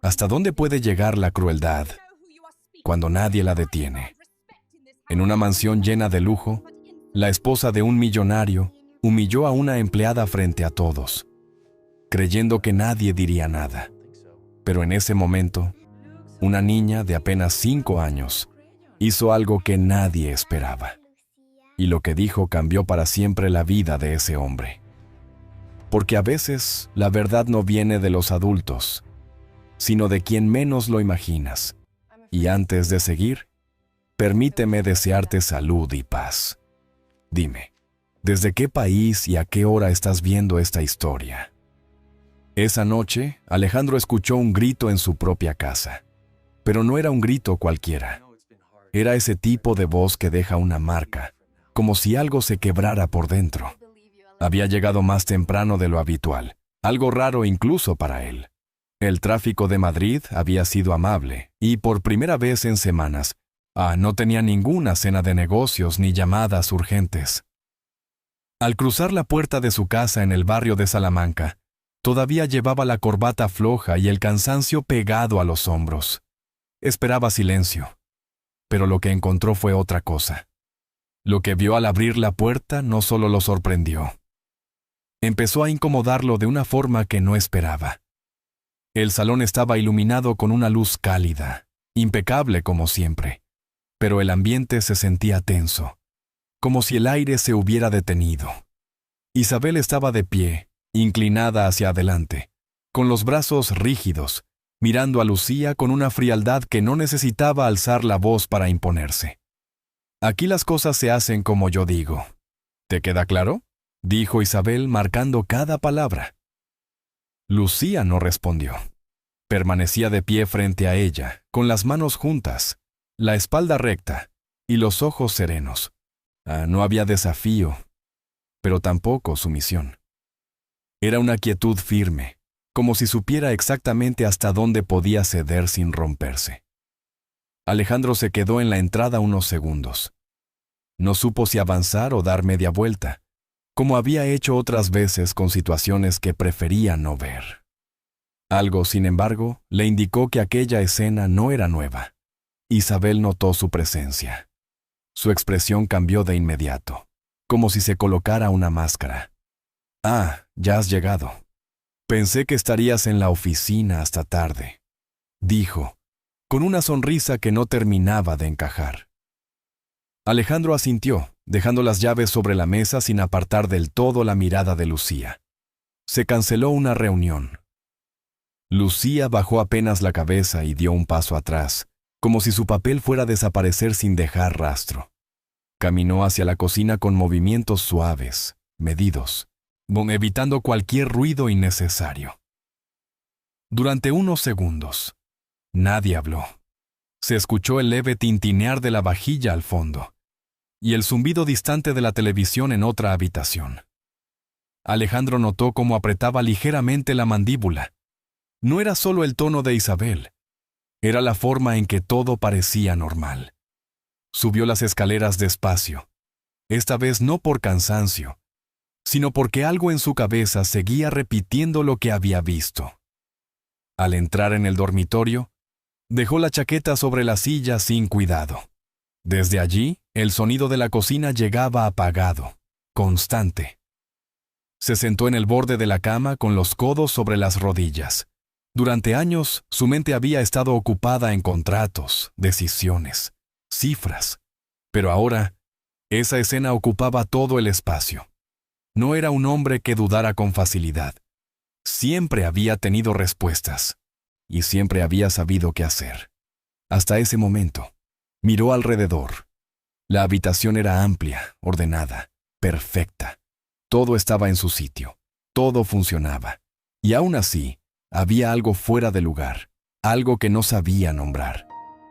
¿Hasta dónde puede llegar la crueldad cuando nadie la detiene? En una mansión llena de lujo, la esposa de un millonario humilló a una empleada frente a todos, creyendo que nadie diría nada. Pero en ese momento, una niña de apenas 5 años hizo algo que nadie esperaba. Y lo que dijo cambió para siempre la vida de ese hombre. Porque a veces la verdad no viene de los adultos, sino de quien menos lo imaginas. Y antes de seguir, permíteme desearte salud y paz. Dime, ¿desde qué país y a qué hora estás viendo esta historia? Esa noche, Alejandro escuchó un grito en su propia casa. Pero no era un grito cualquiera. Era ese tipo de voz que deja una marca, como si algo se quebrara por dentro. Había llegado más temprano de lo habitual, algo raro incluso para él. El tráfico de Madrid había sido amable, y por primera vez en semanas, no tenía ninguna cena de negocios ni llamadas urgentes. Al cruzar la puerta de su casa en el barrio de Salamanca, todavía llevaba la corbata floja y el cansancio pegado a los hombros. Esperaba silencio, pero lo que encontró fue otra cosa. Lo que vio al abrir la puerta no solo lo sorprendió. Empezó a incomodarlo de una forma que no esperaba. El salón estaba iluminado con una luz cálida, impecable como siempre, pero el ambiente se sentía tenso, como si el aire se hubiera detenido. Isabel estaba de pie, inclinada hacia adelante, con los brazos rígidos, mirando a Lucía con una frialdad que no necesitaba alzar la voz para imponerse. Aquí las cosas se hacen como yo digo. ¿Te queda claro?, dijo Isabel marcando cada palabra. Lucía no respondió. Permanecía de pie frente a ella, con las manos juntas, la espalda recta y los ojos serenos. No había desafío, pero tampoco sumisión. Era una quietud firme, como si supiera exactamente hasta dónde podía ceder sin romperse. Alejandro se quedó en la entrada unos segundos. No supo si avanzar o dar media vuelta, como había hecho otras veces con situaciones que prefería no ver. Algo, sin embargo, le indicó que aquella escena no era nueva. Isabel notó su presencia. Su expresión cambió de inmediato, como si se colocara una máscara. Ya has llegado. Pensé que estarías en la oficina hasta tarde, dijo, con una sonrisa que no terminaba de encajar. Alejandro asintió, dejando las llaves sobre la mesa sin apartar del todo la mirada de Lucía. Se canceló una reunión. Lucía bajó apenas la cabeza y dio un paso atrás, como si su papel fuera a desaparecer sin dejar rastro. Caminó hacia la cocina con movimientos suaves, medidos, evitando cualquier ruido innecesario. Durante unos segundos, nadie habló. Se escuchó el leve tintinear de la vajilla al fondo y el zumbido distante de la televisión en otra habitación. Alejandro notó cómo apretaba ligeramente la mandíbula. No era solo el tono de Isabel, era la forma en que todo parecía normal. Subió las escaleras despacio, esta vez no por cansancio, sino porque algo en su cabeza seguía repitiendo lo que había visto. Al entrar en el dormitorio, dejó la chaqueta sobre la silla sin cuidado. Desde allí, el sonido de la cocina llegaba apagado, constante. Se sentó en el borde de la cama con los codos sobre las rodillas. Durante años, su mente había estado ocupada en contratos, decisiones, cifras. Pero ahora, esa escena ocupaba todo el espacio. No era un hombre que dudara con facilidad. Siempre había tenido respuestas. Y siempre había sabido qué hacer. Hasta ese momento, miró alrededor. La habitación era amplia, ordenada, perfecta. Todo estaba en su sitio, todo funcionaba. Y aún así, había algo fuera de lugar, algo que no sabía nombrar.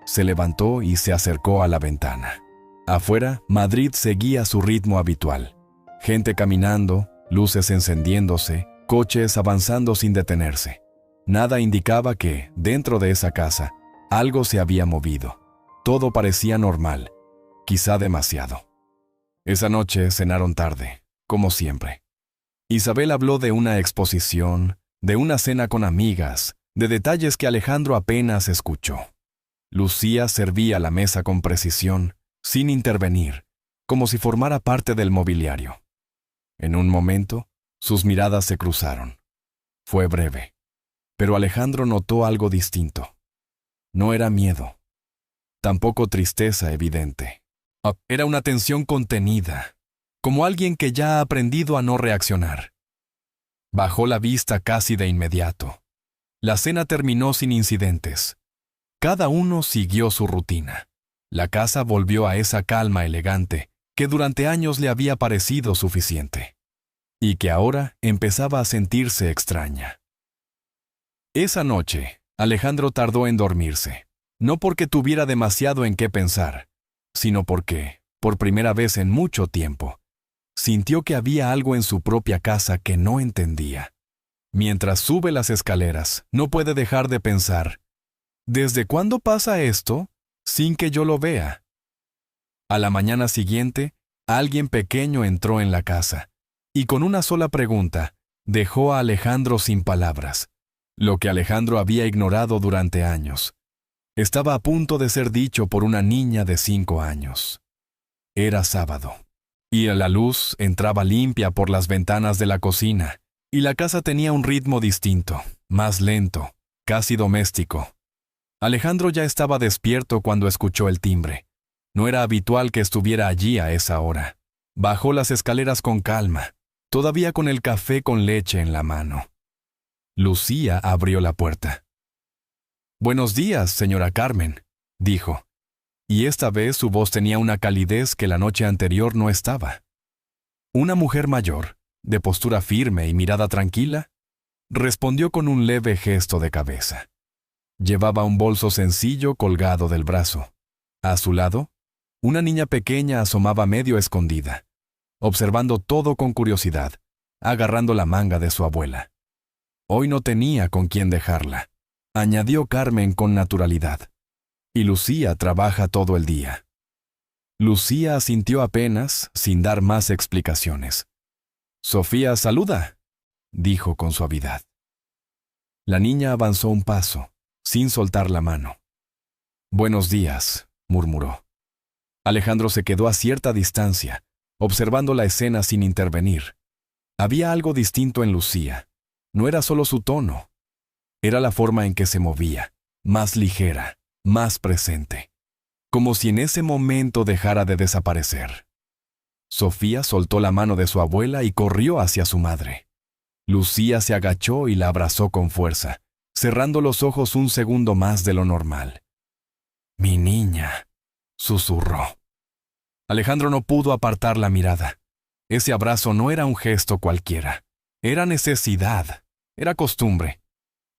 Se levantó y se acercó a la ventana. Afuera, Madrid seguía su ritmo habitual. Gente caminando, luces encendiéndose, coches avanzando sin detenerse. Nada indicaba que, dentro de esa casa, algo se había movido. Todo parecía normal, quizá demasiado. Esa noche cenaron tarde, como siempre. Isabel habló de una exposición, de una cena con amigas, de detalles que Alejandro apenas escuchó. Lucía servía la mesa con precisión, sin intervenir, como si formara parte del mobiliario. En un momento, sus miradas se cruzaron. Fue breve, pero Alejandro notó algo distinto. No era miedo, tampoco tristeza evidente. Era una tensión contenida, como alguien que ya ha aprendido a no reaccionar. Bajó la vista casi de inmediato. La cena terminó sin incidentes. Cada uno siguió su rutina. La casa volvió a esa calma elegante que durante años le había parecido suficiente, y que ahora empezaba a sentirse extraña. Esa noche, Alejandro tardó en dormirse, no porque tuviera demasiado en qué pensar, sino porque, por primera vez en mucho tiempo, sintió que había algo en su propia casa que no entendía. Mientras sube las escaleras, no puede dejar de pensar, ¿desde cuándo pasa esto sin que yo lo vea? A la mañana siguiente, alguien pequeño entró en la casa, y con una sola pregunta, dejó a Alejandro sin palabras, lo que Alejandro había ignorado durante años. Estaba a punto de ser dicho por una niña de 5 años. Era sábado, y la luz entraba limpia por las ventanas de la cocina, y la casa tenía un ritmo distinto, más lento, casi doméstico. Alejandro ya estaba despierto cuando escuchó el timbre. No era habitual que estuviera allí a esa hora. Bajó las escaleras con calma, todavía con el café con leche en la mano. Lucía abrió la puerta. «Buenos días, señora Carmen», dijo, y esta vez su voz tenía una calidez que la noche anterior no estaba. Una mujer mayor, de postura firme y mirada tranquila, respondió con un leve gesto de cabeza. Llevaba un bolso sencillo colgado del brazo. A su lado, una niña pequeña asomaba medio escondida, observando todo con curiosidad, agarrando la manga de su abuela. Hoy no tenía con quién dejarla, añadió Carmen con naturalidad. Y Lucía trabaja todo el día. Lucía asintió apenas, sin dar más explicaciones. «Sofía, saluda», dijo con suavidad. La niña avanzó un paso, sin soltar la mano. «Buenos días», murmuró. Alejandro se quedó a cierta distancia, observando la escena sin intervenir. Había algo distinto en Lucía. No era solo su tono. Era la forma en que se movía, más ligera, más presente. Como si en ese momento dejara de desaparecer. Sofía soltó la mano de su abuela y corrió hacia su madre. Lucía se agachó y la abrazó con fuerza, cerrando los ojos un segundo más de lo normal. «Mi niña», susurró. Alejandro no pudo apartar la mirada. Ese abrazo no era un gesto cualquiera. Era necesidad, era costumbre.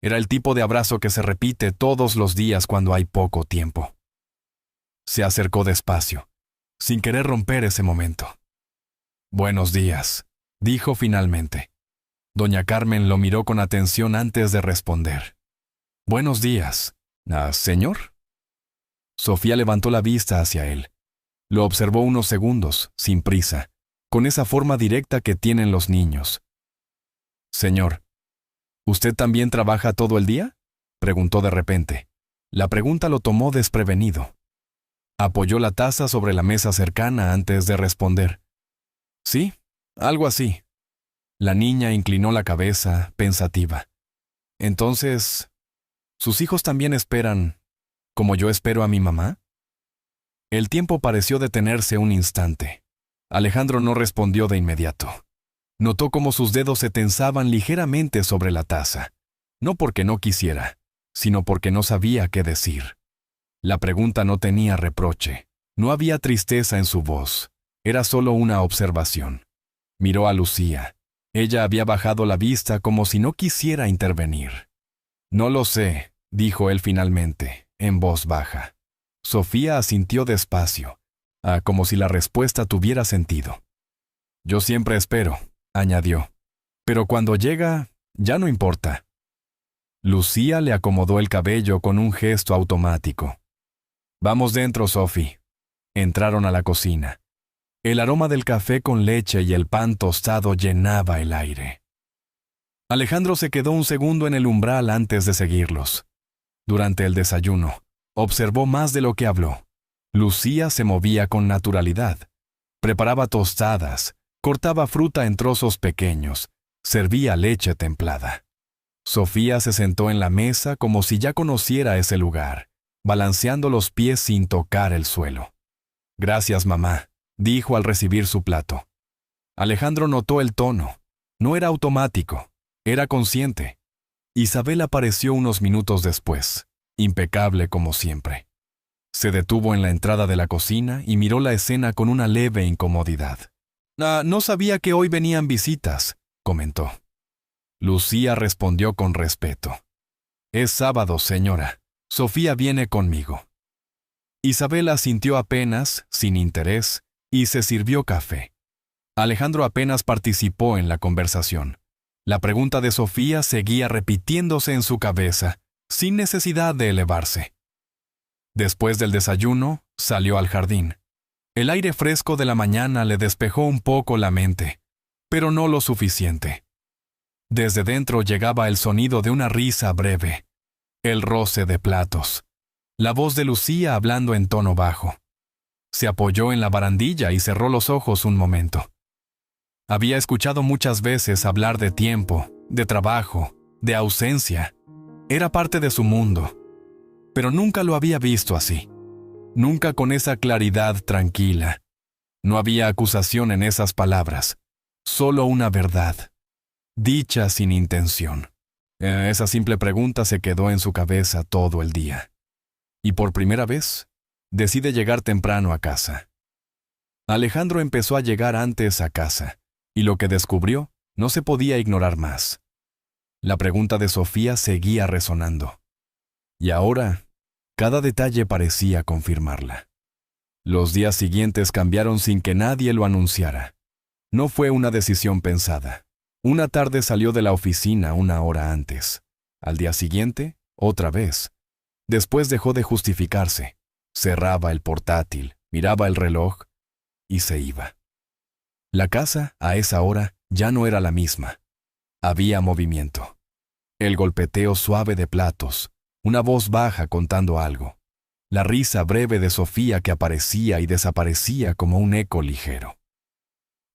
Era el tipo de abrazo que se repite todos los días cuando hay poco tiempo. Se acercó despacio, sin querer romper ese momento. «Buenos días», dijo finalmente. Doña Carmen lo miró con atención antes de responder. «Buenos días. ¿Señor?» Sofía levantó la vista hacia él. Lo observó unos segundos, sin prisa, con esa forma directa que tienen los niños. «Señor, ¿usted también trabaja todo el día?», preguntó de repente. La pregunta lo tomó desprevenido. Apoyó la taza sobre la mesa cercana antes de responder. «Sí, algo así». La niña inclinó la cabeza, pensativa. «Entonces, ¿sus hijos también esperan, como yo espero a mi mamá?». El tiempo pareció detenerse un instante. Alejandro no respondió de inmediato. Notó cómo sus dedos se tensaban ligeramente sobre la taza, no porque no quisiera, sino porque no sabía qué decir. La pregunta no tenía reproche, no había tristeza en su voz, era solo una observación. Miró a Lucía. Ella había bajado la vista como si no quisiera intervenir. «No lo sé», dijo él finalmente, en voz baja. Sofía asintió despacio, como si la respuesta tuviera sentido. «Yo siempre espero», añadió. «Pero cuando llega, ya no importa». Lucía le acomodó el cabello con un gesto automático. «Vamos dentro, Sophie». Entraron a la cocina. El aroma del café con leche y el pan tostado llenaba el aire. Alejandro se quedó un segundo en el umbral antes de seguirlos. Durante el desayuno, observó más de lo que habló. Lucía se movía con naturalidad. Preparaba tostadas, cortaba fruta en trozos pequeños, servía leche templada. Sofía se sentó en la mesa como si ya conociera ese lugar, balanceando los pies sin tocar el suelo. «Gracias, mamá», dijo al recibir su plato. Alejandro notó el tono. No era automático, era consciente. Isabel apareció unos minutos después, impecable como siempre. Se detuvo en la entrada de la cocina y miró la escena con una leve incomodidad. No sabía que hoy venían visitas», comentó. Lucía respondió con respeto. «Es sábado, señora. Sofía viene conmigo». Isabel asintió apenas, sin interés, y se sirvió café. Alejandro apenas participó en la conversación. La pregunta de Sofía seguía repitiéndose en su cabeza, sin necesidad de elevarse. Después del desayuno, salió al jardín. El aire fresco de la mañana le despejó un poco la mente, pero no lo suficiente. Desde dentro llegaba el sonido de una risa breve, el roce de platos, la voz de Lucía hablando en tono bajo. Se apoyó en la barandilla y cerró los ojos un momento. Había escuchado muchas veces hablar de tiempo, de trabajo, de ausencia. Era parte de su mundo, pero nunca lo había visto así. Nunca con esa claridad tranquila. No había acusación en esas palabras, solo una verdad, dicha sin intención. Esa simple pregunta se quedó en su cabeza todo el día. Y por primera vez, decide llegar temprano a casa. Alejandro empezó a llegar antes a casa, y lo que descubrió no se podía ignorar más. La pregunta de Sofía seguía resonando. Y ahora, cada detalle parecía confirmarla. Los días siguientes cambiaron sin que nadie lo anunciara. No fue una decisión pensada. Una tarde salió de la oficina una hora antes. Al día siguiente, otra vez. Después dejó de justificarse. Cerraba el portátil, miraba el reloj y se iba. La casa, a esa hora, ya no era la misma. Había movimiento. El golpeteo suave de platos, una voz baja contando algo. La risa breve de Sofía que aparecía y desaparecía como un eco ligero.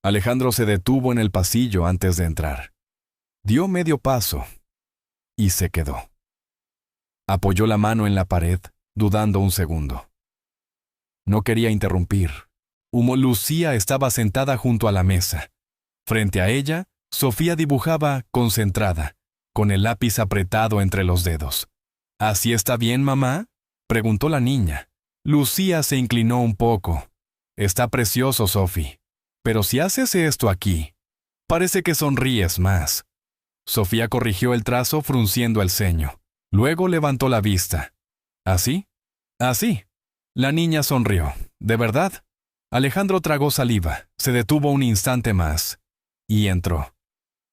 Alejandro se detuvo en el pasillo antes de entrar. Dio medio paso y se quedó. Apoyó la mano en la pared, dudando un segundo. No quería interrumpir. Lucía estaba sentada junto a la mesa. Frente a ella, Sofía dibujaba concentrada, con el lápiz apretado entre los dedos. ¿Así está bien, mamá?, preguntó la niña. Lucía se inclinó un poco. Está precioso, Sophie. Pero si haces esto aquí, parece que sonríes más. Sofía corrigió el trazo frunciendo el ceño. Luego levantó la vista. ¿Así? Así. La niña sonrió. ¿De verdad? Alejandro tragó saliva, se detuvo un instante más y entró.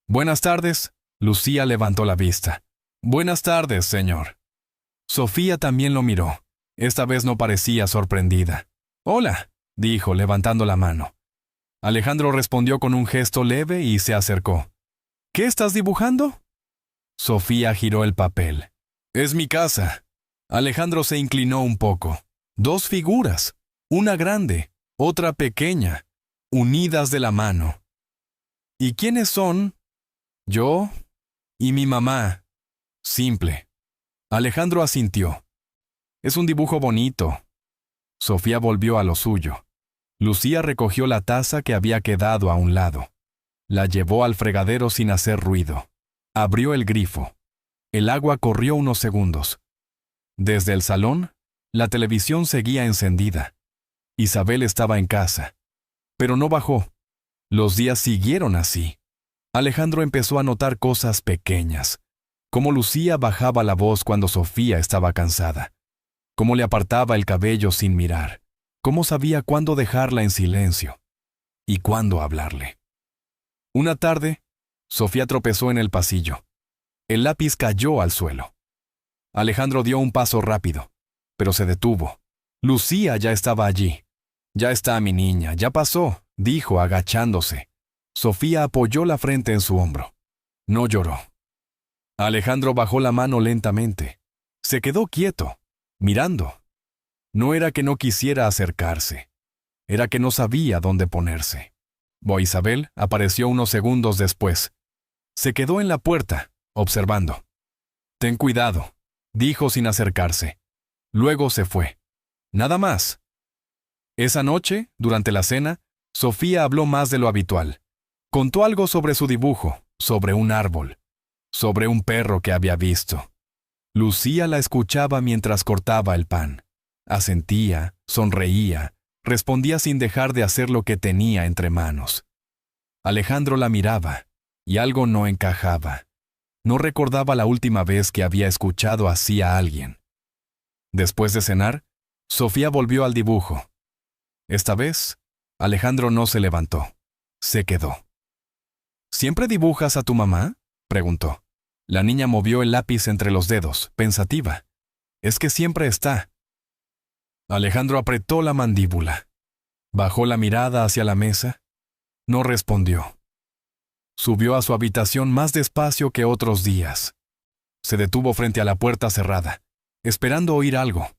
Buenas tardes. Lucía levantó la vista. Buenas tardes, señor. Sofía también lo miró. Esta vez no parecía sorprendida. Hola, dijo levantando la mano. Alejandro respondió con un gesto leve y se acercó. ¿Qué estás dibujando? Sofía giró el papel. Es mi casa. Alejandro se inclinó un poco. Dos figuras, una grande, otra pequeña, unidas de la mano. ¿Y quiénes son? Yo y mi mamá. Simple. Alejandro asintió. Es un dibujo bonito. Sofía volvió a lo suyo. Lucía recogió la taza que había quedado a un lado. La llevó al fregadero sin hacer ruido. Abrió el grifo. El agua corrió unos segundos. Desde el salón, la televisión seguía encendida. Isabel estaba en casa, pero no bajó. Los días siguieron así. Alejandro empezó a notar cosas pequeñas, como Lucía bajaba la voz cuando Sofía estaba cansada, cómo le apartaba el cabello sin mirar, cómo sabía cuándo dejarla en silencio y cuándo hablarle. Una tarde, Sofía tropezó en el pasillo. El lápiz cayó al suelo. Alejandro dio un paso rápido, pero se detuvo. Lucía ya estaba allí. Ya está mi niña, ya pasó, dijo agachándose. Sofía apoyó la frente en su hombro. No lloró, Alejandro bajó la mano lentamente. Se quedó quieto, mirando. No era que no quisiera acercarse, era que no sabía dónde ponerse. Isabel apareció unos segundos después. Se quedó en la puerta, observando. «Ten cuidado», dijo sin acercarse. Luego se fue. Nada más. Esa noche, durante la cena, Sofía habló más de lo habitual. Contó algo sobre su dibujo, sobre un árbol, sobre un perro que había visto. Lucía la escuchaba mientras cortaba el pan. Asentía, sonreía, respondía sin dejar de hacer lo que tenía entre manos. Alejandro la miraba, y algo no encajaba. No recordaba la última vez que había escuchado así a alguien. Después de cenar, Sofía volvió al dibujo. Esta vez, Alejandro no se levantó. Se quedó. ¿Siempre dibujas a tu mamá?, preguntó. La niña movió el lápiz entre los dedos, pensativa. Es que siempre está. Alejandro apretó la mandíbula. Bajó la mirada hacia la mesa. No respondió. Subió a su habitación más despacio que otros días. Se detuvo frente a la puerta cerrada, esperando oír algo.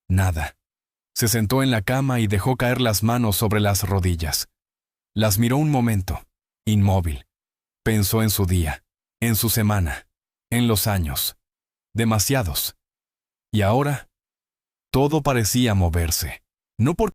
Nada. Se sentó en la cama y dejó caer las manos sobre las rodillas. Las miró un momento, inmóvil. Pensó en su día, en su semana, en los años. Demasiados. Y ahora, todo parecía moverse. No porque